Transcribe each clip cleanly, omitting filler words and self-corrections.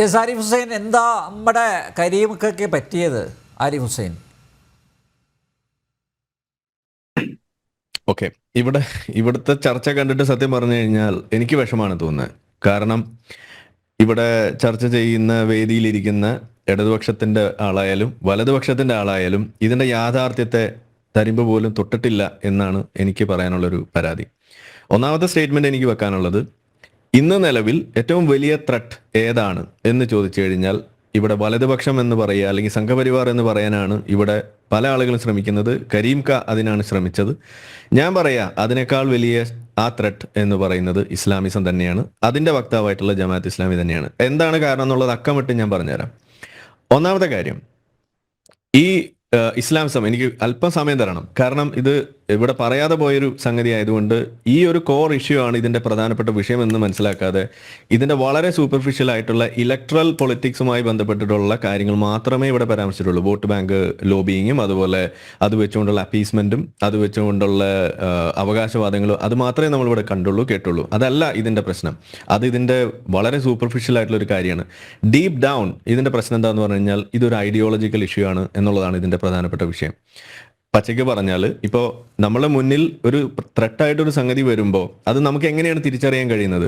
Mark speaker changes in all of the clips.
Speaker 1: S Arif Hussain, എന്താ നമ്മുടെ കരീമക്കൊക്കെ പറ്റിയത്? ആരിഫ് ഹുസൈൻ,
Speaker 2: ഓക്കെ, ഇവിടുത്തെ ചർച്ച കണ്ടിട്ട് സത്യം പറഞ്ഞു കഴിഞ്ഞാൽ എനിക്ക് വിഷമാണ് തോന്നുന്നത്. കാരണം ഇവിടെ ചർച്ച ചെയ്യുന്ന വേദിയിലിരിക്കുന്ന ഇടതുപക്ഷത്തിന്റെ ആളായാലും വലതുപക്ഷത്തിന്റെ ആളായാലും ഇതിന്റെ യാഥാർത്ഥ്യത്തെ തരിമ്പ് പോലും തൊട്ടിട്ടില്ല എന്നാണ് എനിക്ക് പറയാനുള്ളൊരു പരാതി. ഒന്നാമത്തെ സ്റ്റേറ്റ്മെന്റ് എനിക്ക് വെക്കാനുള്ളത്, ഇന്ന് നിലവിൽ ഏറ്റവും വലിയ ത്രെട്ട് ഏതാണ് എന്ന് ചോദിച്ചു കഴിഞ്ഞാൽ ഇവിടെ വലതുപക്ഷം എന്ന് പറയുക അല്ലെങ്കിൽ സംഘപരിവാർ എന്ന് പറയാനാണ് ഇവിടെ പല ആളുകളും ശ്രമിക്കുന്നത്. കരീം ക അതിനാണ് ശ്രമിച്ചത്. ഞാൻ പറയാ അതിനേക്കാൾ വലിയ ആ ത്രെട്ട് എന്ന് പറയുന്നത് ഇസ്ലാമിസം തന്നെയാണ്. അതിന്റെ വക്താവായിട്ടുള്ള ജമാഅത്ത് ഇസ്ലാമി തന്നെയാണ്. എന്താണ് കാരണം എന്നുള്ളത് അക്കമിട്ട് ഞാൻ പറഞ്ഞുതരാം. ഒന്നാമത്തെ കാര്യം, ഈ ഇസ്ലാമിസം എനിക്ക് അല്പം സമയം തരണം. കാരണം ഇത് ഇവിടെ പറയാതെ പോയൊരു സംഗതി ആയതുകൊണ്ട് ഈ ഒരു കോർ ഇഷ്യൂ ആണ് ഇതിന്റെ പ്രധാനപ്പെട്ട വിഷയം എന്ന് മനസ്സിലാക്കാതെ ഇതിന്റെ വളരെ സൂപ്പർഫിഷ്യൽ ആയിട്ടുള്ള ഇലക്ട്രൽ പൊളിറ്റിക്സുമായി ബന്ധപ്പെട്ടിട്ടുള്ള കാര്യങ്ങൾ മാത്രമേ ഇവിടെ പരാമർശിച്ചിട്ടുള്ളൂ. വോട്ട് ബാങ്ക് ലോബിയിങ്ങും അതുപോലെ അത് വെച്ചുകൊണ്ടുള്ള അപ്പീസ്മെന്റും അത് വെച്ചുകൊണ്ടുള്ള അവകാശവാദങ്ങളും അത് മാത്രമേ നമ്മളിവിടെ കണ്ടുള്ളൂ, കേട്ടുള്ളൂ. അതല്ല ഇതിന്റെ പ്രശ്നം. അത് ഇതിന്റെ വളരെ സൂപ്പർഫിഷ്യൽ ആയിട്ടുള്ള ഒരു കാര്യമാണ്. ഡീപ്പ് ഡൗൺ ഇതിന്റെ പ്രശ്നം എന്താന്ന് പറഞ്ഞു കഴിഞ്ഞാൽ ഇതൊരു ഐഡിയോളജിക്കൽ ഇഷ്യൂ ആണ് എന്നുള്ളതാണ് ഇതിന്റെ പ്രധാനപ്പെട്ട വിഷയം. പച്ചയ്ക്ക് പറഞ്ഞാൽ ഇപ്പോൾ നമ്മളെ മുന്നിൽ ഒരു ത്രെട്ടായിട്ടൊരു സംഗതി വരുമ്പോൾ അത് നമുക്ക് എങ്ങനെയാണ് തിരിച്ചറിയാൻ കഴിയുന്നത്?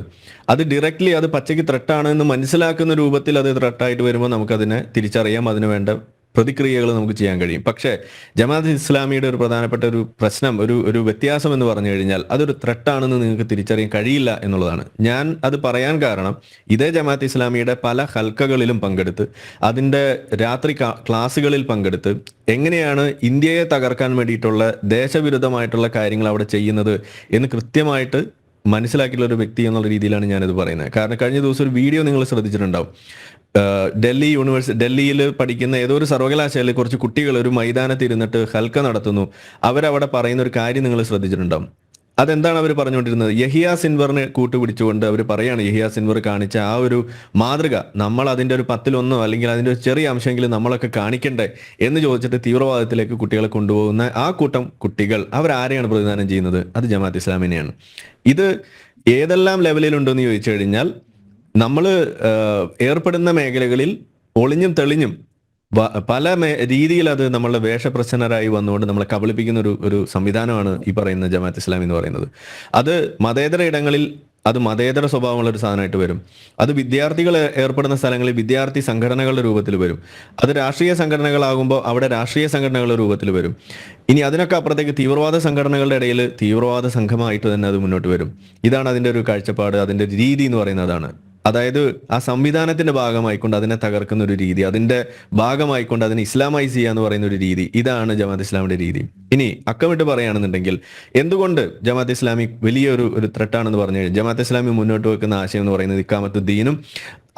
Speaker 2: അത് ഡയറക്റ്റ്ലി അത് പച്ചയ്ക്ക് ത്രെട്ടാണ് എന്ന് മനസ്സിലാക്കുന്ന രൂപത്തിൽ അത് ത്രെട്ടായിട്ട് വരുമ്പോൾ നമുക്കതിനെ തിരിച്ചറിയാം, അതിന് വേണ്ട പ്രതിക്രിയകൾ നമുക്ക് ചെയ്യാൻ കഴിയും. പക്ഷേ ജമാഅത്ത് ഇസ്ലാമിയുടെ ഒരു പ്രധാനപ്പെട്ട ഒരു പ്രശ്നം, ഒരു വ്യത്യാസം എന്ന് പറഞ്ഞു കഴിഞ്ഞാൽ അതൊരു ത്രെട്ടാണെന്ന് നിങ്ങൾക്ക് തിരിച്ചറിയാൻ കഴിയില്ല എന്നുള്ളതാണ്. ഞാൻ അത് പറയാൻ കാരണം ഇതേ ജമാഅത്ത് ഇസ്ലാമിയുടെ പല ഹൽക്കകളിലും പങ്കെടുത്ത് അതിൻ്റെ രാത്രി ക്ലാസ്സുകളിൽ പങ്കെടുത്ത് എങ്ങനെയാണ് ഇന്ത്യയെ തകർക്കാൻ വേണ്ടിയിട്ടുള്ള ദേശവിരുദ്ധമായിട്ടുള്ള കാര്യങ്ങൾ അവിടെ ചെയ്യുന്നത് എന്ന് കൃത്യമായിട്ട് മനസ്സിലാക്കിയിട്ടുള്ള ഒരു വ്യക്തി എന്നുള്ള രീതിയിലാണ് ഞാനിത് പറയുന്നത്. കാരണം കഴിഞ്ഞ ദിവസം ഒരു വീഡിയോ നിങ്ങൾ ശ്രദ്ധിച്ചിട്ടുണ്ടാവും. ഡൽഹിയിൽ പഠിക്കുന്ന ഏതോ ഒരു സർവകലാശാലയിൽ കുറച്ച് കുട്ടികൾ ഒരു മൈതാനത്ത് ഇരുന്നിട്ട് ഹൽക്ക നടത്തുന്നു. അവരവിടെ പറയുന്ന ഒരു കാര്യം നിങ്ങൾ ശ്രദ്ധിച്ചിട്ടുണ്ടാവും. അതെന്താണ് അവർ പറഞ്ഞുകൊണ്ടിരുന്നത്? യഹിയ സിൻവറിനെ കൂട്ടുപിടിച്ചുകൊണ്ട് അവർ പറയാണ്, യഹിയ സിൻവർ കാണിച്ച ആ ഒരു മാതൃക നമ്മൾ അതിൻ്റെ ഒരു 10-1 അല്ലെങ്കിൽ അതിൻ്റെ ഒരു ചെറിയ അംശമെങ്കിലും നമ്മളൊക്കെ കാണിക്കണ്ടേ എന്ന് ചോദിച്ചിട്ട് തീവ്രവാദത്തിലേക്ക് കുട്ടികളെ കൊണ്ടുപോകുന്ന ആ കൂട്ടം കുട്ടികൾ അവരാരെയാണ് പ്രതിദാനം ചെയ്യുന്നത്? അത് ജമാഅത്ത് ഇസ്ലാമിനെയാണ്. ഇത് ഏതെല്ലാം ലെവലിലുണ്ടെന്ന് ചോദിച്ചു കഴിഞ്ഞാൽ നമ്മൾ ഏർപ്പെടുന്ന മേഖലകളിൽ ഒളിഞ്ഞും തെളിഞ്ഞും പല രീതിയിൽ അത് നമ്മളുടെ വേഷപ്രച്ഛന്നരായി വന്നുകൊണ്ട് നമ്മളെ കബളിപ്പിക്കുന്ന ഒരു സംവിധാനമാണ് ഈ പറയുന്ന ജമാഅത്ത് ഇസ്ലാമി എന്ന് പറയുന്നത്. അത് മതേതര ഇടങ്ങളിൽ അത് മതേതര സ്വഭാവമുള്ള ഒരു സാധനമായിട്ട് വരും. അത് വിദ്യാർത്ഥികൾ ഏർപ്പെടുന്ന സ്ഥലങ്ങളിൽ വിദ്യാർത്ഥി സംഘടനകളുടെ രൂപത്തിൽ വരും. അത് രാഷ്ട്രീയ സംഘടനകളാകുമ്പോൾ അവിടെ രാഷ്ട്രീയ സംഘടനകളുടെ രൂപത്തിൽ വരും. ഇനി അതിനൊക്കെ അപ്പുറത്തേക്ക് തീവ്രവാദ സംഘടനകളുടെ ഇടയിൽ തീവ്രവാദ സംഘമായിട്ട് തന്നെ അത് മുന്നോട്ട് വരും. ഇതാണ് അതിൻ്റെ ഒരു കാഴ്ചപ്പാട്, അതിൻ്റെ രീതി എന്ന് പറയുന്നതാണ്. അതായത് ആ സംവിധാനത്തിന്റെ ഭാഗമായിക്കൊണ്ട് അതിനെ തകർക്കുന്ന ഒരു രീതി, അതിന്റെ ഭാഗമായിക്കൊണ്ട് അതിനെ ഇസ്ലാമൈസ് ചെയ്യുക എന്ന് പറയുന്ന ഒരു രീതി, ഇതാണ് ജമാഅത്ത് ഇസ്ലാമിന്റെ രീതി. ഇനി അക്കമിട്ട് പറയുകയാണെന്നുണ്ടെങ്കിൽ എന്തുകൊണ്ട് ജമാഅത്ത് ഇസ്ലാമി വലിയൊരു ത്രെട്ടാണെന്ന് പറഞ്ഞു കഴിഞ്ഞാൽ ജമാഅത്ത് ഇസ്ലാമി മുന്നോട്ട് വെക്കുന്ന ആശയം എന്ന് പറയുന്നത് ഇഖാമത്ത് ദീനും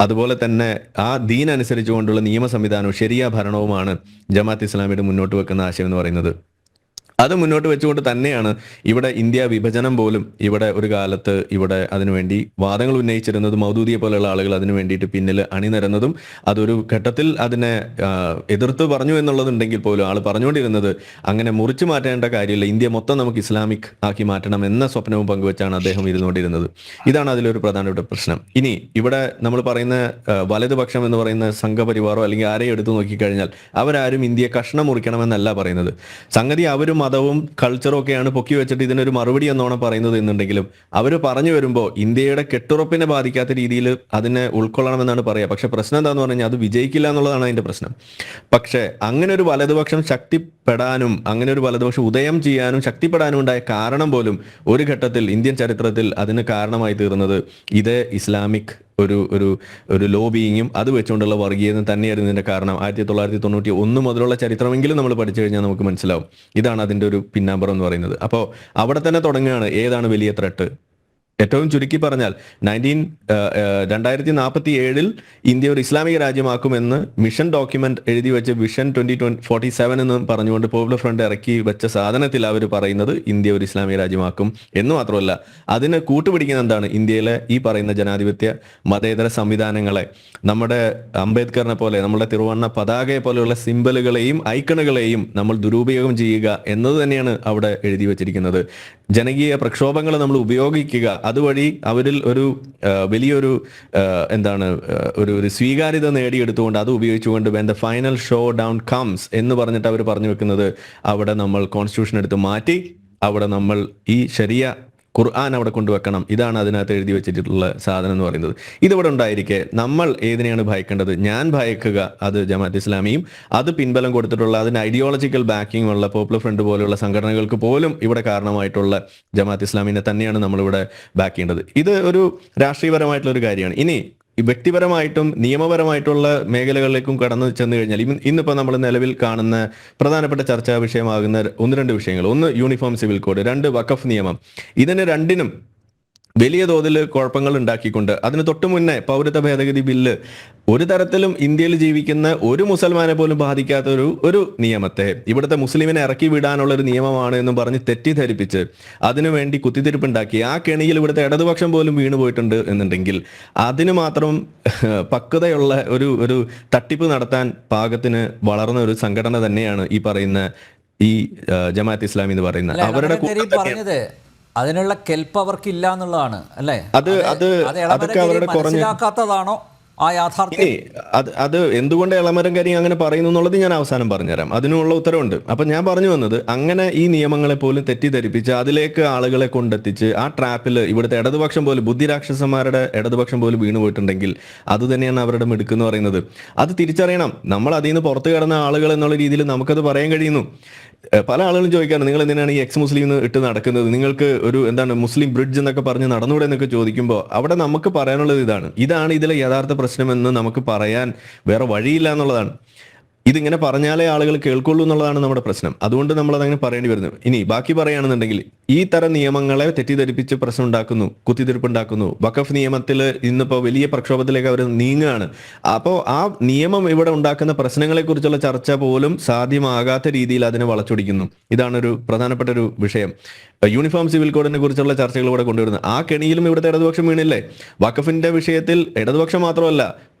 Speaker 2: അതുപോലെ തന്നെ ആ ദീൻ അനുസരിച്ചുകൊണ്ടുള്ള നിയമ സംവിധാനവും ശരിയ ഭരണവുമാണ് ജമാഅത്ത് ഇസ്ലാമിയുടെ മുന്നോട്ട് വെക്കുന്ന ആശയം എന്ന് പറയുന്നത്. അത് മുന്നോട്ട് വെച്ചുകൊണ്ട് തന്നെയാണ് ഇവിടെ ഇന്ത്യ വിഭജനം പോലും ഇവിടെ ഒരു കാലത്ത് ഇവിടെ അതിനുവേണ്ടി വാദങ്ങൾ ഉന്നയിച്ചിരുന്നതും മൗദൂദിയെ പോലെയുള്ള ആളുകൾ അതിനു വേണ്ടിയിട്ട് പിന്നിൽ അണിനിരന്നതും അതൊരു ഘട്ടത്തിൽ അതിനെ എതിർത്ത് പറഞ്ഞു എന്നുള്ളതുണ്ടെങ്കിൽ പോലും ആൾ പറഞ്ഞുകൊണ്ടിരുന്നത് അങ്ങനെ മുറിച്ചു മാറ്റേണ്ട കാര്യമില്ല, ഇന്ത്യ മൊത്തം നമുക്ക് ഇസ്ലാമിക് ആക്കി മാറ്റണം എന്ന സ്വപ്നവും പങ്കുവെച്ചാണ് അദ്ദേഹം ഇരുന്നുകൊണ്ടിരുന്നത്. ഇതാണ് അതിലൊരു പ്രധാനപ്പെട്ട പ്രശ്നം. ഇനി ഇവിടെ നമ്മൾ പറയുന്ന വലതുപക്ഷം എന്ന് പറയുന്ന സംഘപരിവാറോ അല്ലെങ്കിൽ ആരെയും എടുത്തു നോക്കിക്കഴിഞ്ഞാൽ അവരാരും ഇന്ത്യയെ കഷ്ണം മുറിക്കണമെന്നല്ല പറയുന്നത്. സംഗതി അവരും മതവും കൾച്ചറും ഒക്കെയാണ് പൊക്കി വെച്ചിട്ട് ഇതിനൊരു മറുപടി എന്നോണം പറയുന്നത് എന്നുണ്ടെങ്കിലും അവർ പറഞ്ഞു വരുമ്പോൾ ഇന്ത്യയുടെ കെട്ടുറപ്പിനെ ബാധിക്കാത്ത രീതിയിൽ അതിനെ ഉൾക്കൊള്ളണമെന്നാണ് പറയുക. പക്ഷെ പ്രശ്നം എന്താന്ന് പറഞ്ഞാൽ അത് വിജയിക്കില്ല എന്നുള്ളതാണ് അതിന്റെ പ്രശ്നം. പക്ഷെ അങ്ങനെ ഒരു വലതുപക്ഷം ശക്തിപ്പെടാനും അങ്ങനെ ഒരു വലതുപക്ഷം ഉദയം ചെയ്യാനും ശക്തിപ്പെടാനും ഉണ്ടായ കാരണം പോലും ഒരു ഘട്ടത്തിൽ ഇന്ത്യൻ ചരിത്രത്തിൽ അതിന് കാരണമായി തീർന്നത് ഇതേ ഇസ്ലാമിക് ഒരു ലോബിയിങ്ങും അത് വെച്ചുകൊണ്ടുള്ള വർഗീയത തന്നെയായിരുന്നു ഇതിന്റെ കാരണം. 1991 മുതലുള്ള ചരിത്രമെങ്കിലും നമ്മൾ പഠിച്ചു കഴിഞ്ഞാൽ നമുക്ക് മനസ്സിലാവും ഇതാണ് അതിന്റെ ഒരു പിന്നാമ്പറം എന്ന് പറയുന്നത്. അപ്പോൾ അവിടെ തന്നെ തുടങ്ങുകയാണ് ഏതാണ് വലിയ ത്രെട്ട്. ഏറ്റവും ചുരുക്കി പറഞ്ഞാൽ 2047 ഇന്ത്യ ഒരു ഇസ്ലാമിക രാജ്യമാക്കുമെന്ന് മിഷൻ ഡോക്യുമെന്റ് എഴുതി വെച്ച് വിഷൻ 2047 എന്ന് പറഞ്ഞുകൊണ്ട് പോപ്പുലർ ഫ്രണ്ട് ഇറക്കി വെച്ച സാധനത്തിൽ അവർ പറയുന്നത് ഇന്ത്യ ഒരു ഇസ്ലാമിക രാജ്യമാക്കും എന്ന് മാത്രമല്ല അതിന് കൂട്ടുപിടിക്കുന്ന എന്താണ്? ഇന്ത്യയിലെ ഈ പറയുന്ന ജനാധിപത്യ മതേതര സംവിധാനങ്ങളെ, നമ്മുടെ അംബേദ്കറിനെ പോലെ നമ്മുടെ തിരുവണ്ണ പതാകയെ പോലെയുള്ള സിംബലുകളെയും ഐക്കണുകളെയും നമ്മൾ ദുരുപയോഗം ചെയ്യുക എന്നത് തന്നെയാണ് അവിടെ എഴുതി വെച്ചിരിക്കുന്നത്. ജനകീയ പ്രക്ഷോഭങ്ങൾ നമ്മൾ ഉപയോഗിക്കുക, അതുവഴി അവരിൽ ഒരു വലിയൊരു ഒരു സ്വീകാര്യത നേടിയെടുത്തുകൊണ്ട് അത് ഉപയോഗിച്ചുകൊണ്ട് when the final show down comes എന്ന് പറഞ്ഞിട്ട് അവർ പറഞ്ഞു വെക്കുന്നത് അവിടെ നമ്മൾ കോൺസ്റ്റിറ്റ്യൂഷൻ എടുത്ത് മാറ്റി അവിടെ നമ്മൾ ഈ ശരിയ ഖുർആൻ അവിടെ കൊണ്ടുവെക്കണം. ഇതാണ് അതിനകത്ത് എഴുതി വെച്ചിട്ടുള്ള സാധനം എന്ന് പറയുന്നത്. ഇതിവിടെ ഉണ്ടായിരിക്കെ നമ്മൾ ഏതിനെയാണ് ഭയക്കേണ്ടത്? ഞാൻ ഭയക്കുക അത് ജമാഅത്ത് ഇസ്ലാമിയും അത് പിൻബലം കൊടുത്തിട്ടുള്ള അതിന് ഐഡിയോളജിക്കൽ ബാക്കിംഗ് ഉള്ള പോപ്പുലർ ഫ്രണ്ട് പോലെയുള്ള സംഘടനകൾക്ക് പോലും ഇവിടെ കാരണമായിട്ടുള്ള ജമാഅത്ത് ഇസ്ലാമിനെ തന്നെയാണ് നമ്മളിവിടെ ബാക്ക് ചെയ്യേണ്ടത്. ഇത് ഒരു രാഷ്ട്രീയപരമായിട്ടുള്ള ഒരു കാര്യമാണ്. ഇനി വ്യക്തിപരമായിട്ടും നിയമപരമായിട്ടുള്ള മേഖലകളിലേക്കും കടന്നു ചെന്ന് കഴിഞ്ഞാൽ ഇന്നിപ്പോൾ നമ്മൾ നിലവിൽ കാണുന്ന പ്രധാനപ്പെട്ട ചർച്ചാ വിഷയമാകുന്ന ഒന്ന് രണ്ട് വിഷയങ്ങൾ, ഒന്ന് യൂണിഫോം സിവിൽ കോഡ്, രണ്ട് വഖഫ് നിയമം, ഇതിന് രണ്ടിനും വലിയ തോതിൽ കുഴപ്പങ്ങൾ ഉണ്ടാക്കിക്കൊണ്ട് അതിന് തൊട്ടു മുന്നേ പൗരത്വ ഭേദഗതി ബില്ല് ഒരു തരത്തിലും ഇന്ത്യയിൽ ജീവിക്കുന്ന ഒരു മുസൽമാനെ പോലും ബാധിക്കാത്ത ഒരു നിയമത്തെ ഇവിടുത്തെ മുസ്ലിമിനെ ഇറക്കി വിടാനുള്ള ഒരു നിയമമാണ് എന്ന് പറഞ്ഞ് തെറ്റിദ്ധരിപ്പിച്ച് അതിനുവേണ്ടി കുത്തിത്തിരിപ്പുണ്ടാക്കി ആ കെണിയിൽ ഇവിടുത്തെ ഇടതുപക്ഷം പോലും വീണു പോയിട്ടുണ്ട് എന്നുണ്ടെങ്കിൽ അതിന് മാത്രം പക്വതയുള്ള ഒരു തട്ടിപ്പ് നടത്താൻ പാകത്തിന് വളർന്ന ഒരു സംഘടന തന്നെയാണ് ഈ പറയുന്ന ഈ ജമാഅത്ത് ഇസ്ലാമി എന്ന് പറയുന്നത്. അവരുടെ
Speaker 1: പറഞ്ഞത് അതിനുള്ള കെൽപ്പ് അവർക്ക് ഇല്ല എന്നുള്ളതാണ് അല്ലേ?
Speaker 2: അതൊക്കെ അവരുടെ
Speaker 1: മനസ്സിലാക്കാത്തതാണോ ആ യാഥാർത്ഥ്യം?
Speaker 2: അത് എന്തുകൊണ്ട് എളമരം കരി അങ്ങനെ പറയുന്നു എന്നുള്ളത് ഞാൻ അവസാനം പറഞ്ഞുതരാം. അതിനുള്ള ഉത്തരവുണ്ട്. അപ്പൊ ഞാൻ പറഞ്ഞു വന്നത്, അങ്ങനെ ഈ നിയമങ്ങളെ പോലും തെറ്റിദ്ധരിപ്പിച്ച് അതിലേക്ക് ആളുകളെ കൊണ്ടെത്തിച്ച് ആ ട്രാപ്പിൽ ഇവിടുത്തെ ഇടതുപക്ഷം പോലും ബുദ്ധിരാക്ഷസന്മാരുടെ ഇടതുപക്ഷം പോലും വീണു പോയിട്ടുണ്ടെങ്കിൽ അത് തന്നെയാണ് അവരുടെ മിടുക്കെന്ന് പറയുന്നത്. അത് തിരിച്ചറിയണം. നമ്മൾ അതിൽ നിന്ന് പുറത്തു കിടന്ന ആളുകൾ എന്നുള്ള രീതിയിൽ നമുക്കത് പറയാൻ കഴിയുന്നു. പല ആളുകളും ചോദിക്കാറുണ്ട്, നിങ്ങൾ എന്തിനാണ് ഈ എക്സ് മുസ്ലിം ഇട്ട് നടക്കുന്നത്, നിങ്ങൾക്ക് ഒരു മുസ്ലിം ബ്രിഡ്ജ് എന്നൊക്കെ പറഞ്ഞ് നടന്നുകൂടെ എന്നൊക്കെ ചോദിക്കുമ്പോൾ അവിടെ നമുക്ക് പറയാനുള്ളത് ഇതാണ് ഇതിലെ യഥാർത്ഥ പ്രശ്നമെന്ന് നമുക്ക് പറയാൻ വേറെ വഴിയില്ല എന്നുള്ളതാണ്. ഇതിങ്ങനെ പറഞ്ഞാലേ ആളുകൾ കേൾക്കുള്ളൂ എന്നുള്ളതാണ് നമ്മുടെ പ്രശ്നം. അതുകൊണ്ട് നമ്മൾ അതങ്ങനെ പറയേണ്ടി വരുന്നത്. ഇനി ബാക്കി പറയുകയാണെന്നുണ്ടെങ്കിൽ ഈ തരം നിയമങ്ങളെ തെറ്റിദ്ധരിപ്പിച്ച് പ്രശ്നം ഉണ്ടാക്കുന്നു, കുത്തിത്തിരിപ്പുണ്ടാക്കുന്നു. വഖഫ് നിയമത്തിൽ ഇന്നിപ്പോൾ വലിയ പ്രക്ഷോഭത്തിലേക്ക് അവർ നീങ്ങുകയാണ്. അപ്പോൾ ആ നിയമം ഇവിടെ ഉണ്ടാക്കുന്ന പ്രശ്നങ്ങളെ കുറിച്ചുള്ള ചർച്ച പോലും സാധ്യമാകാത്ത രീതിയിൽ അതിനെ വളച്ചൊടിക്കുന്നു. ഇതാണ് ഒരു പ്രധാനപ്പെട്ട ഒരു വിഷയം. യൂണിഫോം സിവിൽ കോഡിനെ കുറിച്ചുള്ള ചർച്ചകൾ ഇവിടെ കൊണ്ടുവരുന്നത് ആ കെണിയിലും ഇവിടുത്തെ ഇടതുപക്ഷം വീണില്ലേ? വഖഫിന്റെ വിഷയത്തിൽ ഇടതുപക്ഷം മാത്രമല്ല,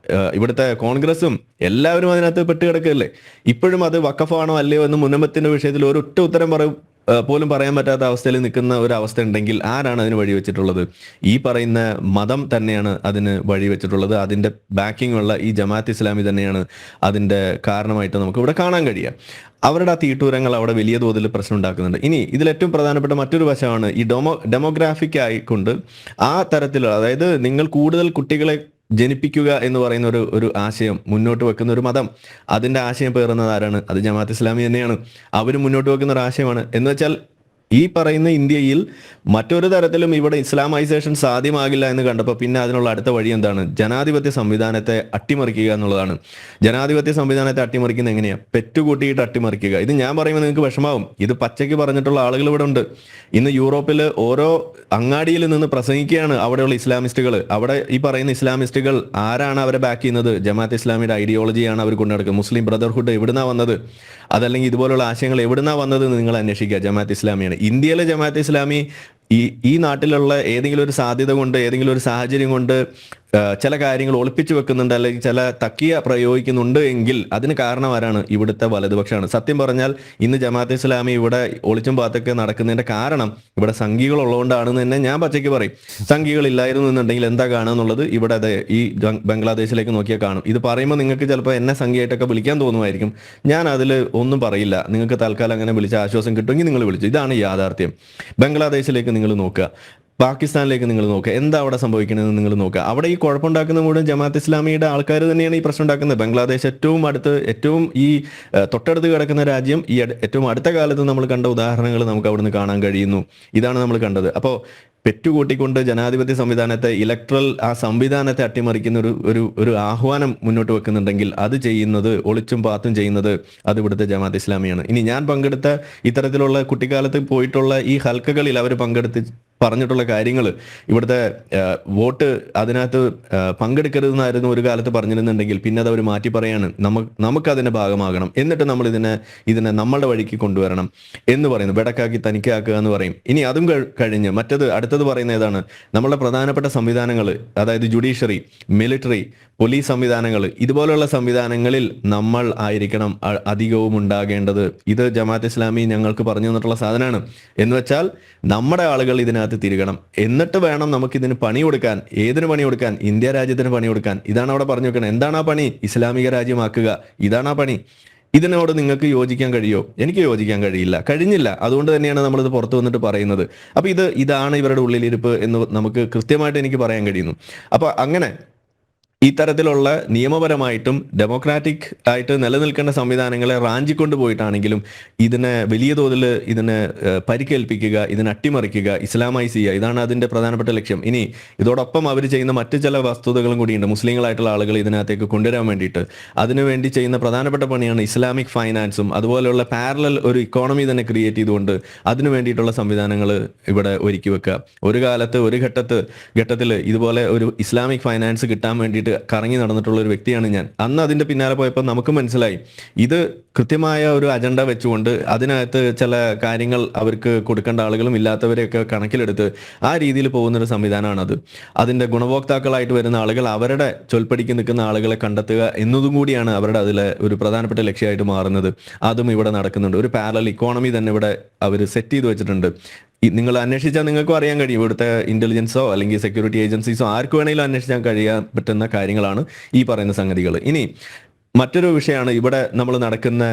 Speaker 2: ഇവിടുത്തെ കോൺഗ്രസും എല്ലാവരും അതിനകത്ത് പെട്ടുകിടക്കുകയല്ലേ. ഇപ്പോഴും അത് വഖഫാണോ അല്ലയോ എന്ന് മുന്നമത്തിന്റെ വിഷയത്തിൽ ഒരൊറ്റ ഉത്തരം പോലും പറയാൻ പറ്റാത്ത അവസ്ഥയിൽ നിൽക്കുന്ന ഒരു അവസ്ഥ ഉണ്ടെങ്കിൽ ആരാണ് അതിന് വഴിവെച്ചിട്ടുള്ളത്? ഈ പറയുന്ന മതം തന്നെയാണ് അതിന് വഴിവെച്ചിട്ടുള്ളത്. അതിന്റെ ബാക്കിംഗ് ഉള്ള ഈ ജമാഅത്ത് ഇസ്ലാമി തന്നെയാണ് അതിന്റെ കാരണമായിട്ട് നമുക്ക് ഇവിടെ കാണാൻ കഴിയുക. അവരുടെ ആ തീട്ടൂരങ്ങൾ അവിടെ വലിയ തോതിൽ പ്രശ്നം ഉണ്ടാക്കുന്നുണ്ട്. ഇനി ഇതിൽ ഏറ്റവും പ്രധാനപ്പെട്ട മറ്റൊരു വശമാണ് ഈ ഡെമോഗ്രാഫിക് ആയിക്കൊണ്ട് ആ തരത്തിലുള്ള, അതായത് നിങ്ങൾ കൂടുതൽ കുട്ടികളെ ജനിപ്പിക്കുക എന്ന് പറയുന്ന ഒരു ആശയം മുന്നോട്ട് വെക്കുന്ന ഒരു മതം, അതിന്റെ ആശയം പേറുന്നത് ആരാണ്? അത് ജമാഅത്ത് ഇസ്ലാമി തന്നെയാണ്. അവർ മുന്നോട്ട് വെക്കുന്ന ഒരു ആശയമാണ്. എന്ന് വെച്ചാൽ ഈ പറയുന്ന ഇന്ത്യയിൽ മറ്റൊരു തരത്തിലും ഇവിടെ ഇസ്ലാമൈസേഷൻ സാധ്യമാകില്ല എന്ന് കണ്ടപ്പോൾ പിന്നെ അതിനുള്ള അടുത്ത വഴി എന്താണ്? ജനാധിപത്യ സംവിധാനത്തെ അട്ടിമറിക്കുക എന്നുള്ളതാണ്. ജനാധിപത്യ സംവിധാനത്തെ അട്ടിമറിക്കുന്ന എങ്ങനെയാ? പെറ്റുകൂട്ടിയിട്ട് അട്ടിമറിക്കുക. ഇത് ഞാൻ പറയുമ്പോൾ നിങ്ങൾക്ക് വിഷമാവും. ഇത് പച്ചയ്ക്ക് പറഞ്ഞിട്ടുള്ള ആളുകൾ ഇവിടെ ഉണ്ട്. ഇന്ന് യൂറോപ്പിൽ ഓരോ അങ്ങാടിയിൽ നിന്ന് പ്രസംഗിക്കുകയാണ് അവിടെയുള്ള ഇസ്ലാമിസ്റ്റുകൾ. അവിടെ ഈ പറയുന്ന ഇസ്ലാമിസ്റ്റുകൾ ആരാണ് അവരെ ബാക്ക് ചെയ്യുന്നത്? ജമാഅത്ത് ഇസ്ലാമിയുടെ ഐഡിയോളജിയാണ് അവർ കൊണ്ടു നടക്കുന്നത്. മുസ്ലിം ബ്രദർഹുഡ് എവിടുന്നാ വന്നത്? അതല്ലെങ്കിൽ ഇതുപോലുള്ള ആശയങ്ങൾ എവിടുന്നാ വന്നത് എന്ന് നിങ്ങൾ അന്വേഷിക്കുക. ജമാഅത്ത് ഇസ്ലാമിയാണ്. ഇന്ത്യയിലെ ജമാഅത്ത് ഇസ്ലാമി ഈ നാട്ടിലുള്ള ഏതെങ്കിലും ഒരു സാധ്യത കൊണ്ട്, ഏതെങ്കിലും ഒരു സാഹചര്യം കൊണ്ട് ചില കാര്യങ്ങൾ ഒളിപ്പിച്ചു വെക്കുന്നുണ്ട്, അല്ലെങ്കിൽ ചില തക്കിയ പ്രയോഗിക്കുന്നുണ്ട് എങ്കിൽ അതിന് കാരണം ആരാണ്? ഇവിടുത്തെ വലതുപക്ഷമാണ്. സത്യം പറഞ്ഞാൽ ഇന്ന് ജമാഅത്ത് ഇസ്ലാമി ഇവിടെ ഒളിച്ചും പാത്തൊക്കെ നടക്കുന്നതിന്റെ കാരണം ഇവിടെ സംഘികൾ ഉള്ളതുകൊണ്ടാണെന്ന് തന്നെ ഞാൻ പച്ചയ്ക്ക് പറയും. സംഘികൾ ഇല്ലായിരുന്നു എന്നുണ്ടെങ്കിൽ എന്താ കാണുക എന്നുള്ളത് ഇവിടെ ഈ ബംഗ്ലാദേശിലേക്ക് നോക്കിയാൽ കാണും. ഇത് പറയുമ്പോൾ നിങ്ങൾക്ക് ചിലപ്പോൾ എന്നെ സംഘിയായിട്ടൊക്കെ വിളിക്കാൻ തോന്നുമായിരിക്കും. ഞാൻ അതിൽ ഒന്നും പറയില്ല. നിങ്ങൾക്ക് തൽക്കാലം അങ്ങനെ വിളിച്ച ആശ്വാസം കിട്ടുമെങ്കിൽ നിങ്ങൾ വിളിച്ചു. ഇതാണ് യാഥാർത്ഥ്യം. ബംഗ്ലാദേശിലേക്ക് നിങ്ങൾ നോക്കുക, പാകിസ്ഥാനിലേക്ക് നിങ്ങൾ നോക്കുക, എന്താ അവിടെ സംഭവിക്കണമെന്ന് നിങ്ങൾ നോക്കുക. അവിടെ ഈ കുഴപ്പമുണ്ടാക്കുന്ന മുഴുവൻ ജമാഅത്ത് ഇസ്ലാമിയുടെ ആൾക്കാർ തന്നെയാണ് ഈ പ്രശ്നം ഉണ്ടാക്കുന്നത്. ബംഗ്ലാദേശ് ഏറ്റവും ഈ തൊട്ടടുത്ത് കിടക്കുന്ന രാജ്യം. ഈ ഏറ്റവും അടുത്ത കാലത്ത് നമ്മൾ കണ്ട ഉദാഹരണങ്ങൾ നമുക്ക് അവിടുന്ന് കാണാൻ കഴിയുന്നു. ഇതാണ് നമ്മൾ കണ്ടത്. അപ്പോൾ പെറ്റുകൂട്ടിക്കൊണ്ട് ജനാധിപത്യ സംവിധാനത്തെ, ഇലക്ട്രൽ ആ സംവിധാനത്തെ അട്ടിമറിക്കുന്ന ഒരു ആഹ്വാനം മുന്നോട്ട് വെക്കുന്നുണ്ടെങ്കിൽ അത് ചെയ്യുന്നത്, ഒളിച്ചും പാത്തും ചെയ്യുന്നത് അത് ഇവിടുത്തെ ജമാഅത്ത് ഇസ്ലാമിയാണ്. ഇനി ഞാൻ പങ്കെടുത്ത ഇത്തരത്തിലുള്ള കുട്ടിക്കാലത്ത് പോയിട്ടുള്ള ഈ ഹൽക്കകളിൽ അവർ പറഞ്ഞിട്ടുള്ള കാര്യങ്ങൾ, ഇവിടുത്തെ വോട്ട് അതിനകത്ത് പങ്കെടുക്കരുതെന്നായിരുന്നു ഒരു കാലത്ത് പറഞ്ഞിരുന്നുണ്ടെങ്കിൽ പിന്നെ അത് അവർ മാറ്റി പറയാണ്, നമുക്കതിൻ്റെ ഭാഗമാകണം, എന്നിട്ട് നമ്മൾ ഇതിനെ നമ്മളുടെ വഴിക്ക് കൊണ്ടുവരണം എന്ന് പറയുന്നു. വെടക്കാക്കി തനിക്കാക്കുക എന്ന് പറയും. ഇനി അതും കഴിഞ്ഞ് അടുത്തത് പറയുന്ന ഏതാണ്? നമ്മളുടെ പ്രധാനപ്പെട്ട സംവിധാനങ്ങൾ, അതായത് ജുഡീഷ്യറി, മിലിറ്ററി, പോലീസ് സംവിധാനങ്ങൾ, ഇതുപോലുള്ള സംവിധാനങ്ങളിൽ നമ്മൾ ആയിരിക്കണം അധികവും ഉണ്ടാകേണ്ടത്. ഇത് ജമാഅത്ത് ഇസ്ലാമി ഞങ്ങൾക്ക് പറഞ്ഞു തന്നിട്ടുള്ള സാധനമാണ്. എന്ന് വെച്ചാൽ നമ്മുടെ ആളുകൾ ഇതിനകത്ത് തിരികണം, എന്നിട്ട് വേണം നമുക്കിതിന് പണി കൊടുക്കാൻ. ഏതിന് പണി കൊടുക്കാൻ? ഇന്ത്യ രാജ്യത്തിന് പണി കൊടുക്കാൻ. ഇതാണ് അവിടെ പറഞ്ഞു വെക്കണം. എന്താണ് ആ പണി? ഇസ്ലാമിക രാജ്യമാക്കുക. ഇതാണ് ആ പണി. ഇതിനോട് നിങ്ങൾക്ക് യോജിക്കാൻ കഴിയോ? എനിക്ക് യോജിക്കാൻ കഴിഞ്ഞില്ല. അതുകൊണ്ട് തന്നെയാണ് നമ്മളിത് പുറത്തു വന്നിട്ട് പറയുന്നത്. അപ്പോൾ ഇതാണ് ഇവരുടെ ഉള്ളിലിരിപ്പ് എന്ന് നമുക്ക് കൃത്യമായിട്ട് എനിക്ക് പറയാൻ കഴിയുന്നു. അപ്പോൾ അങ്ങനെ ഇത്തരത്തിലുള്ള നിയമപരമായിട്ടും ഡെമോക്രാറ്റിക് ആയിട്ട് നിലനിൽക്കേണ്ട സംവിധാനങ്ങളെ റാഞ്ചിക്കൊണ്ട് പോയിട്ടാണെങ്കിലും ഇതിനെ വലിയ തോതിൽ പരിക്കേൽപ്പിക്കുക, ഇതിനെ അട്ടിമറിക്കുക, ഇസ്ലാമൈസ് ചെയ്യുക, ഇതാണ് അതിൻ്റെ പ്രധാനപ്പെട്ട ലക്ഷ്യം. ഇനി ഇതോടൊപ്പം അവർ ചെയ്യുന്ന മറ്റ് ചില വസ്തുതകളും കൂടിയുണ്ട്. മുസ്ലിങ്ങളായിട്ടുള്ള ആളുകൾ ഇതിനകത്തേക്ക് കൊണ്ടുവരാൻ വേണ്ടിയിട്ട് അതിനുവേണ്ടി ചെയ്യുന്ന പ്രധാനപ്പെട്ട പണിയാണ് ഇസ്ലാമിക് ഫൈനാൻസും അതുപോലെയുള്ള പാരലൽ ഒരു ഇക്കോണമി തന്നെ ക്രിയേറ്റ് ചെയ്തുകൊണ്ട് അതിനു വേണ്ടിയിട്ടുള്ള സംവിധാനങ്ങൾ ഇവിടെ ഒരുക്കി വെക്കുക. ഒരു കാലത്ത് ഒരു ഘട്ടത്തിൽ ഇതുപോലെ ഒരു ഇസ്ലാമിക് ഫൈനാൻസ് കിട്ടാൻ വേണ്ടിയിട്ട് കറങ്ങി നടന്നിട്ടുള്ള ഒരു വ്യക്തിയാണ് ഞാൻ. അന്ന് അതിന്റെ പിന്നാലെ പോയപ്പോൾ നമുക്ക് മനസ്സിലായി ഇത് കൃത്യമായ ഒരു അജണ്ട വെച്ചുകൊണ്ട് അതിനകത്ത് ചില കാര്യങ്ങൾ അവർക്ക് കൊടുക്കേണ്ട ആളുകളും ഇല്ലാത്തവരെയൊക്കെ കണക്കിലെടുത്ത് ആ രീതിയിൽ പോകുന്നൊരു സംവിധാനമാണത്. അതിന്റെ ഗുണഭോക്താക്കളായിട്ട് വരുന്ന ആളുകൾ അവരുടെ ചൊൽപ്പടിക്ക് നിൽക്കുന്ന ആളുകളെ കണ്ടെത്തുക എന്നതും കൂടിയാണ് അവരുടെ അതിലെ ഒരു പ്രധാനപ്പെട്ട ലക്ഷ്യമായിട്ട് മാറുന്നത്. അതും ഇവിടെ നടക്കുന്നുണ്ട്. ഒരു പാരലൽ ഇക്കോണമി തന്നെ ഇവിടെ അവർ സെറ്റ് ചെയ്ത് വെച്ചിട്ടുണ്ട്. നിങ്ങൾ അന്വേഷിച്ചാൽ നിങ്ങൾക്കും അറിയാൻ കഴിയും. ഇവിടുത്തെ ഇന്റലിജൻസോ അല്ലെങ്കിൽ സെക്യൂരിറ്റി ഏജൻസീസോ ആർക്ക് വേണമെങ്കിലും അന്വേഷിക്കാൻ കഴിയാൻ പറ്റുന്ന കാര്യങ്ങളാണ് ഈ പറയുന്ന സംഗതികൾ. ഇനി മറ്റൊരു വിഷയമാണ് ഇവിടെ നമ്മൾ നടക്കുന്ന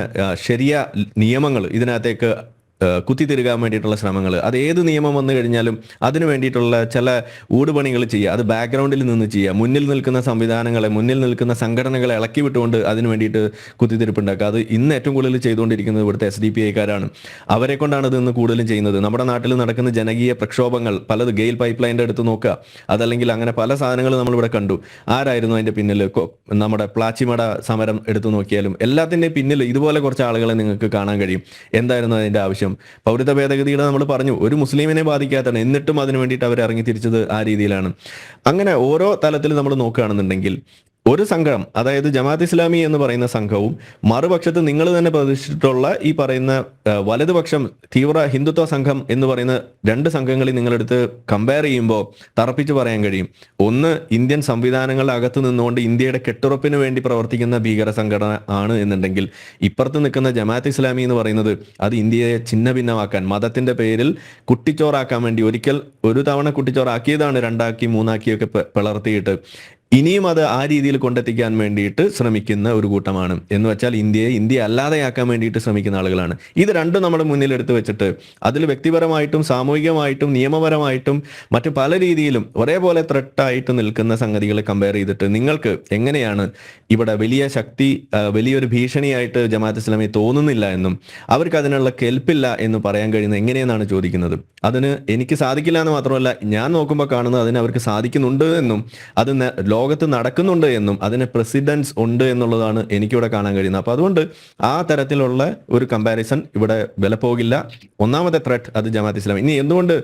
Speaker 2: ശരിയ നിയമങ്ങൾ ഇതിനകത്തേക്ക് കുത്തിത്തിരുകാൻ വേണ്ടിയിട്ടുള്ള ശ്രമങ്ങൾ. അത് ഏത് നിയമം വന്നു കഴിഞ്ഞാലും അതിനു വേണ്ടിയിട്ടുള്ള ചില ഊടുപണികൾ ചെയ്യുക, അത് ബാക്ക്ഗ്രൗണ്ടിൽ നിന്ന് ചെയ്യുക, മുന്നിൽ നിൽക്കുന്ന സംവിധാനങ്ങളെ, മുന്നിൽ നിൽക്കുന്ന സംഘടനകളെ ഇളക്കി വിട്ടുകൊണ്ട് അതിനു വേണ്ടിയിട്ട് കുത്തിത്തിരിപ്പുണ്ടാക്കുക. അത് ഇന്ന് ഏറ്റവും കൂടുതൽ ചെയ്തുകൊണ്ടിരിക്കുന്നത് ഇവിടുത്തെ SDPI-ക്കാരാണ്. അവരെ കൊണ്ടാണ് ഇത് ഇന്ന് കൂടുതലും ചെയ്യുന്നത്. നമ്മുടെ നാട്ടിൽ നടക്കുന്ന ജനകീയ പ്രക്ഷോഭങ്ങൾ പലത്, ഗെയിൽ പൈപ്പ് ലൈൻ്റെ അടുത്ത് നോക്കുക, അതല്ലെങ്കിൽ അങ്ങനെ പല സാധനങ്ങൾ നമ്മളിവിടെ കണ്ടു. ആരായിരുന്നു അതിൻ്റെ പിന്നിൽ? നമ്മുടെ പ്ലാച്ചിമട സമരം എടുത്തു നോക്കിയാലും എല്ലാത്തിൻ്റെയും പിന്നിൽ ഇതുപോലെ കുറച്ച് ആളുകളെ നിങ്ങൾക്ക് കാണാൻ കഴിയും. എന്തായിരുന്നു അതിൻ്റെ ആവശ്യം? പൗരത്വ ഭേദഗതിയുടെ നമ്മൾ പറഞ്ഞു, ഒരു മുസ്ലിമിനെ ബാധിക്കാത്തതാണ്, എന്നിട്ടും അതിനു വേണ്ടിയിട്ട് അവർ ഇറങ്ങി തിരിച്ചത് ആ രീതിയിലാണ്. അങ്ങനെ ഓരോ തലത്തിൽ നമ്മൾ നോക്കുകയാണെന്നുണ്ടെങ്കിൽ ഒരു സംഘം, അതായത് ജമാഅത്ത് ഇസ്ലാമി എന്ന് പറയുന്ന സംഘവും മറുപക്ഷത്ത് നിങ്ങൾ തന്നെ പ്രതീക്ഷിച്ചിട്ടുള്ള ഈ പറയുന്ന വലതുപക്ഷം തീവ്ര ഹിന്ദുത്വ സംഘം എന്ന് പറയുന്ന രണ്ട് സംഘങ്ങളെ നിങ്ങളെടുത്ത് കമ്പയർ ചെയ്യുമ്പോൾ തറപ്പിച്ച് പറയാൻ കഴിയും. ഒന്ന്, ഇന്ത്യൻ സംവിധാനങ്ങളുടെ അകത്ത് നിന്നുകൊണ്ട് ഇന്ത്യയുടെ കെട്ടുറപ്പിന് വേണ്ടി പ്രവർത്തിക്കുന്ന ഭീകര സംഘടന ആണ് എന്നുണ്ടെങ്കിൽ, ഇപ്പുറത്ത് നിൽക്കുന്ന ജമാഅത്ത് ഇസ്ലാമി എന്ന് പറയുന്നത് അത് ഇന്ത്യയെ ഛിന്ന ഭിന്നമാക്കാൻ, മതത്തിന്റെ പേരിൽ കുട്ടിച്ചോറാക്കാൻ വേണ്ടി ഒരു തവണ കുട്ടിച്ചോറാക്കിയതാണ്, രണ്ടാക്കി മൂന്നാക്കിയൊക്കെ പിളർത്തിയിട്ട് ഇനിയും അത് ആ രീതിയിൽ കൊണ്ടെത്തിക്കാൻ വേണ്ടിയിട്ട് ശ്രമിക്കുന്ന ഒരു കൂട്ടമാണ്. എന്ന് വെച്ചാൽ ഇന്ത്യയെ ഇന്ത്യ അല്ലാതെയാക്കാൻ വേണ്ടിയിട്ട് ശ്രമിക്കുന്ന ആളുകളാണ്. ഇത് രണ്ടും നമ്മുടെ മുന്നിൽ എടുത്തു വെച്ചിട്ട് അതിൽ വ്യക്തിപരമായിട്ടും സാമൂഹികമായിട്ടും നിയമപരമായിട്ടും മറ്റു പല രീതിയിലും ഒരേപോലെ ത്രെട്ടായിട്ട് നിൽക്കുന്ന സംഗതികളെ കമ്പയർ ചെയ്തിട്ട് നിങ്ങൾക്ക് എങ്ങനെയാണ് ഇവിടെ വലിയ ശക്തി, വലിയൊരു ഭീഷണിയായിട്ട് ജമാഅത്ത് ഇസ്ലാമി തോന്നുന്നില്ല എന്നും അവർക്ക് അതിനുള്ള കെൽപ്പില്ല എന്ന് പറയാൻ കഴിയുന്നത് എങ്ങനെയെന്നാണ് ചോദിക്കുന്നത്. അതിന് എനിക്ക് സാധിക്കില്ല എന്ന് മാത്രമല്ല, ഞാൻ നോക്കുമ്പോൾ കാണുന്നത് അതിന് അവർക്ക് സാധിക്കുന്നുണ്ട് എന്നും അത് ലോകത്ത് നടക്കുന്നുണ്ട് എന്നും അതിന് പ്രസിഡൻസ് ഉണ്ട് എന്നുള്ളതാണ് എനിക്കിവിടെ കാണാൻ കഴിയുന്നത്. അപ്പോൾ അതുകൊണ്ട് ആ തരത്തിലുള്ള ഒരു കമ്പാരിസൺ ഇവിടെ വില പോകില്ല. ഒന്നാമത്തെ ത്രെറ്റ് അത് ജമാഅത്ത് ഇസ്ലാമി. ഇനി എന്തുകൊണ്ട്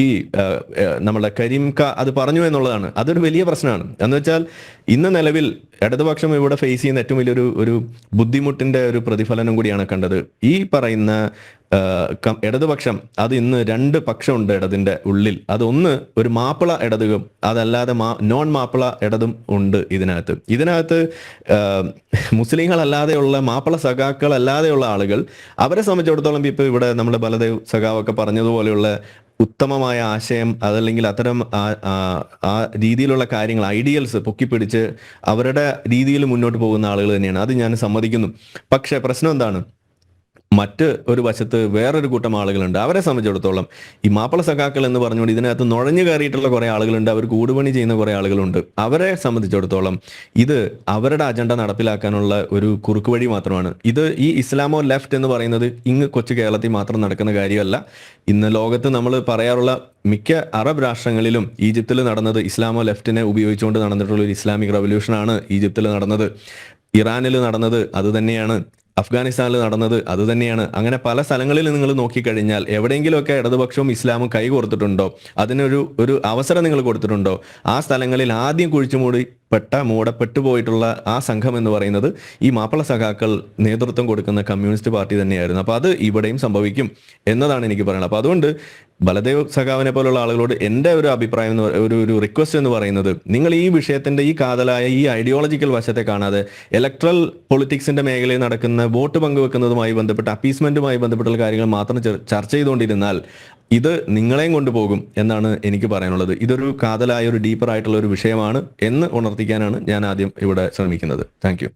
Speaker 2: ഈ നമ്മുടെ കരീം ക അത് പറഞ്ഞു എന്നുള്ളതാണ്, അതൊരു വലിയ പ്രശ്നമാണ്. എന്ന് വെച്ചാൽ ഇന്ന് നിലവിൽ ഇടതുപക്ഷം ഇവിടെ ഫേസ് ചെയ്യുന്ന ഏറ്റവും വലിയൊരു ബുദ്ധിമുട്ടിന്റെ ഒരു പ്രതിഫലനം കൂടിയാണ് കണ്ടത്. ഈ പറയുന്ന ഇടതുപക്ഷം അത് ഇന്ന് രണ്ട് പക്ഷമുണ്ട് ഇടതിന്റെ ഉള്ളിൽ. അതൊന്ന് ഒരു മാപ്പിള ഇടതും അതല്ലാതെ നോൺ മാപ്പിള ഇടതും ഉണ്ട് ഇതിനകത്ത് മുസ്ലിങ്ങളല്ലാതെയുള്ള മാപ്പിള സഖാക്കളല്ലാതെയുള്ള ആളുകൾ, അവരെ സംബന്ധിച്ചിടത്തോളം ഇപ്പോൾ ഇവിടെ നമ്മുടെ ബലദേവ് സഖാവൊക്കെ പറഞ്ഞതുപോലെയുള്ള ഉത്തമമായ ആശയം അതല്ലെങ്കിൽ അത്തരം ആ രീതിയിലുള്ള കാര്യങ്ങൾ, ഐഡിയൽസ് പൊക്കിപ്പിടിച്ച് അവരുടെ രീതിയിൽ മുന്നോട്ട് പോകുന്ന ആളുകൾ തന്നെയാണ്. അത് ഞാൻ സമ്മതിക്കുന്നു. പക്ഷേ പ്രശ്നം എന്താണ്? മറ്റ് ഒരു വശത്ത് വേറൊരു കൂട്ടം ആളുകളുണ്ട്. അവരെ സംബന്ധിച്ചിടത്തോളം ഈ മാപ്പിള സഖാക്കൾ എന്ന് പറഞ്ഞുകൊണ്ട് ഇതിനകത്ത് നുഴഞ്ഞു കയറിയിട്ടുള്ള കുറേ ആളുകളുണ്ട്, അവർ കൂടുപണി ചെയ്യുന്ന കുറേ ആളുകളുണ്ട്. അവരെ സംബന്ധിച്ചിടത്തോളം ഇത് അവരുടെ അജണ്ട നടപ്പിലാക്കാനുള്ള ഒരു കുറുക്ക് വഴി മാത്രമാണ്. ഇത് ഈ ഇസ്ലാമോ ലെഫ്റ്റ് എന്ന് പറയുന്നത് ഇങ്ങ് കൊച്ചു കേരളത്തിൽ മാത്രം നടക്കുന്ന കാര്യമല്ല. ഇന്ന് ലോകത്ത് നമ്മൾ പറയാറുള്ള മിക്ക അറബ് രാഷ്ട്രങ്ങളിലും ഈജിപ്തിൽ നടന്നത് ഇസ്ലാമോ ലെഫ്റ്റിനെ ഉപയോഗിച്ചുകൊണ്ട് നടന്നിട്ടുള്ള ഒരു ഇസ്ലാമിക് റവല്യൂഷനാണ് ഈജിപ്തിൽ നടന്നത്. ഇറാനിൽ നടന്നത് അത് തന്നെയാണ്. അഫ്ഗാനിസ്ഥാനിൽ നടന്നത് അത് തന്നെയാണ്. അങ്ങനെ പല സ്ഥലങ്ങളിൽ നിങ്ങൾ നോക്കിക്കഴിഞ്ഞാൽ എവിടെയെങ്കിലുമൊക്കെ ഇടതുപക്ഷവും ഇസ്ലാമും കൈ കോർത്തിട്ടുണ്ടോ, ഒരു അവസരം നിങ്ങൾ കൊടുത്തിട്ടുണ്ടോ, ആ സ്ഥലങ്ങളിൽ ആദ്യം മൂടപ്പെട്ടു പോയിട്ടുള്ള ആ സംഘം എന്ന് പറയുന്നത് ഈ മാപ്പിള സഖാക്കൾ നേതൃത്വം കൊടുക്കുന്ന കമ്മ്യൂണിസ്റ്റ് പാർട്ടി തന്നെയായിരുന്നു. അപ്പോൾ അത് ഇവിടെയും സംഭവിക്കും എന്നതാണ് എനിക്ക് പറയുന്നത്. അപ്പോൾ അതുകൊണ്ട് ബലദേവ് സഖാവിനെ പോലുള്ള ആളുകളോട് എൻ്റെ ഒരു അഭിപ്രായം ഒരു റിക്വസ്റ്റ് എന്ന് പറയുന്നത്, നിങ്ങൾ ഈ വിഷയത്തിന്റെ ഈ കാതലായ ഈ ഐഡിയോളജിക്കൽ വശത്തെ കാണാതെ ഇലക്ട്രൽ പൊളിറ്റിക്സിന്റെ മേഖലയിൽ നടക്കുന്ന വോട്ട് പങ്കുവെക്കുന്നതുമായി ബന്ധപ്പെട്ട് അപ്പീസ്മെന്റുമായി ബന്ധപ്പെട്ടുള്ള കാര്യങ്ങൾ മാത്രം ചർച്ച ചെയ്തുകൊണ്ടിരുന്നാൽ ഇത് നിങ്ങളെയും കൊണ്ടുപോകും എന്നാണ് എനിക്ക് പറയാനുള്ളത്. ഇതൊരു കാതലായ ഒരു ഡീപ്പർ ആയിട്ടുള്ള ഒരു വിഷയമാണ് എന്ന് ഉണർത്തിക്കാനാണ് ഞാൻ ആദ്യം ഇവിടെ ശ്രമിക്കുന്നത്. താങ്ക്